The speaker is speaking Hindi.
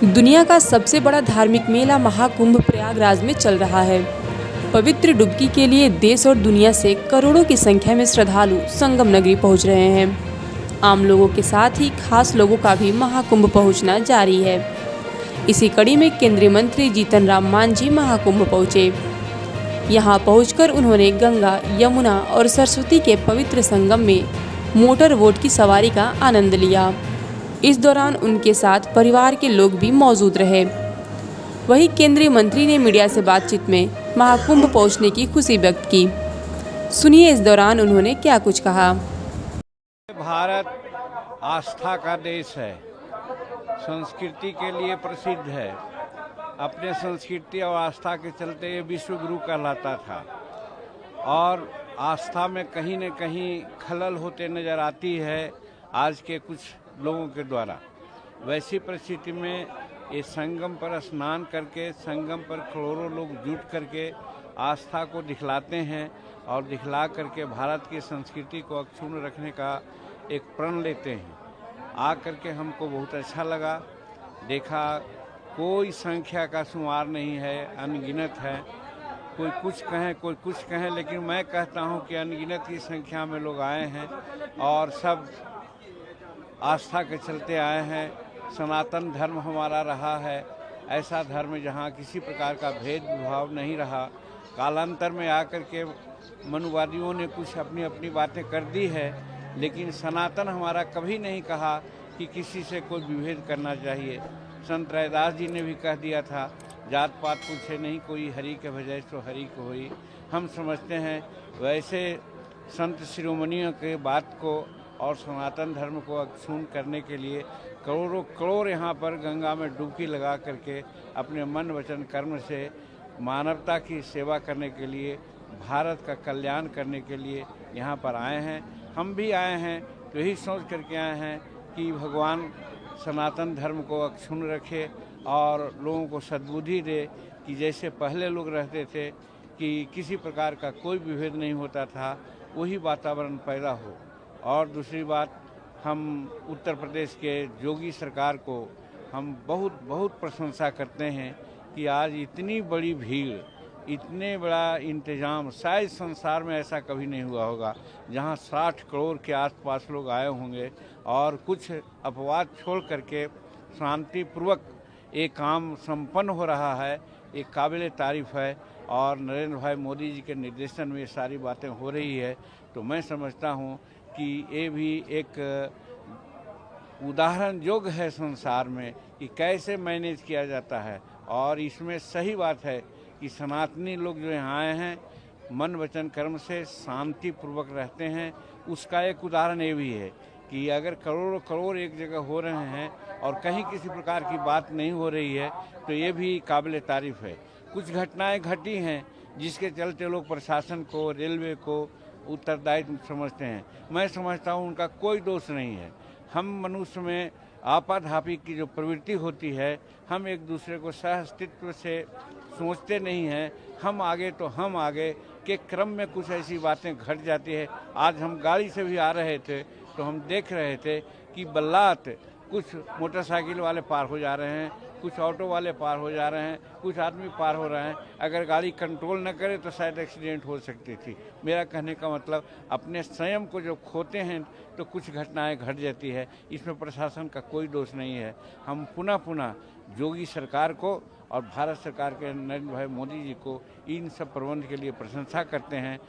दुनिया का सबसे बड़ा धार्मिक मेला महाकुंभ प्रयागराज में चल रहा है। पवित्र डुबकी के लिए देश और दुनिया से करोड़ों की संख्या में श्रद्धालु संगम नगरी पहुंच रहे हैं। आम लोगों के साथ ही खास लोगों का भी महाकुंभ पहुंचना जारी है। इसी कड़ी में केंद्रीय मंत्री जीतन राम मांझी महाकुंभ पहुंचे। यहां पहुंचकर उन्होंने गंगा, यमुना और सरस्वती के पवित्र संगम में मोटर बोट की सवारी का आनंद लिया। इस दौरान उनके साथ परिवार के लोग भी मौजूद रहे। वहीं केंद्रीय मंत्री ने मीडिया से बातचीत में महाकुंभ पहुंचने की खुशी व्यक्त की। सुनिए इस दौरान उन्होंने क्या कुछ कहा। भारत आस्था का देश है, संस्कृति के लिए प्रसिद्ध है। अपने संस्कृति और आस्था के चलते ये विश्व गुरु कहलाता था और आस्था में कहीं न कहीं खलल होते नजर आती है आज के कुछ लोगों के द्वारा। वैसी परिस्थिति में ये संगम पर स्नान करके, संगम पर करोड़ों लोग जुट करके आस्था को दिखलाते हैं और दिखला करके भारत की संस्कृति को अक्षुण्ण रखने का एक प्रण लेते हैं। आ करके हमको बहुत अच्छा लगा। देखा कोई संख्या का शुमार नहीं है, अनगिनत है। कोई कुछ कहें, कोई कुछ कहें, लेकिन मैं कहता हूं कि अनगिनत की संख्या में लोग आए हैं और सब आस्था के चलते आए हैं। सनातन धर्म हमारा रहा है ऐसा धर्म जहाँ किसी प्रकार का भेदभाव नहीं रहा। कालांतर में आकर के मनुवादियों ने कुछ अपनी अपनी बातें कर दी है, लेकिन सनातन हमारा कभी नहीं कहा कि किसी से कोई विभेद करना चाहिए। संत रैदास जी ने भी कह दिया था, जात पात पूछे नहीं कोई, हरि के भजय सो हरि को होई। हम समझते हैं वैसे संत शिरोमणियों के बात को और सनातन धर्म को अक्षुण्ण करने के लिए करोड़ों करोड़ यहाँ पर गंगा में डुबकी लगा करके अपने मन वचन कर्म से मानवता की सेवा करने के लिए, भारत का कल्याण करने के लिए यहाँ पर आए हैं। हम भी आए हैं तो यही सोच करके आए हैं कि भगवान सनातन धर्म को अक्षुण्ण रखे और लोगों को सद्बुद्धि दे कि जैसे पहले लोग रहते थे कि किसी प्रकार का कोई विभेद नहीं होता था, वही वातावरण पैदा हो। और दूसरी बात, हम उत्तर प्रदेश के योगी सरकार को हम बहुत बहुत प्रशंसा करते हैं कि आज इतनी बड़ी भीड़, इतने बड़ा इंतजाम शायद संसार में ऐसा कभी नहीं हुआ होगा, जहां 60 करोड़ के आसपास लोग आए होंगे और कुछ अपवाद छोड़ करके शांतिपूर्वक एक काम संपन्न हो रहा है। एक काबिल तारीफ है और नरेंद्र भाई मोदी जी के निर्देशन में ये सारी बातें हो रही है। तो मैं समझता हूँ कि ये भी एक उदाहरण योग्य है संसार में कि कैसे मैनेज किया जाता है। और इसमें सही बात है कि सनातनी लोग जो यहाँ आए हैं मन वचन कर्म से शांति पूर्वक रहते हैं। उसका एक उदाहरण ये भी है कि अगर करोड़ों करोड़ एक जगह हो रहे हैं और कहीं किसी प्रकार की बात नहीं हो रही है तो ये भी काबिल तारीफ है। कुछ घटनाएं घटी हैं जिसके चलते लोग प्रशासन को, रेलवे को उत्तरदायित्व समझते हैं। मैं समझता हूँ उनका कोई दोष नहीं है। हम मनुष्य में आपाधापी की जो प्रवृत्ति होती है, हम एक दूसरे को सह अस्तित्व से सोचते नहीं हैं। हम आगे तो हम आगे के क्रम में कुछ ऐसी बातें घट जाती है। आज हम गाड़ी से भी आ रहे थे तो हम देख रहे थे कि बल्लात कुछ मोटरसाइकिल वाले पार हो जा रहे हैं, कुछ ऑटो वाले पार हो जा रहे हैं, कुछ आदमी पार हो रहे हैं। अगर गाड़ी कंट्रोल न करे तो शायद एक्सीडेंट हो सकती थी। मेरा कहने का मतलब, अपने संयम को जो खोते हैं तो कुछ घटनाएं घट जाती है। इसमें प्रशासन का कोई दोष नहीं है। हम पुनः पुनः योगी सरकार को और भारत सरकार के नरेंद्र भाई मोदी जी को इन सब प्रबंध के लिए प्रशंसा करते हैं।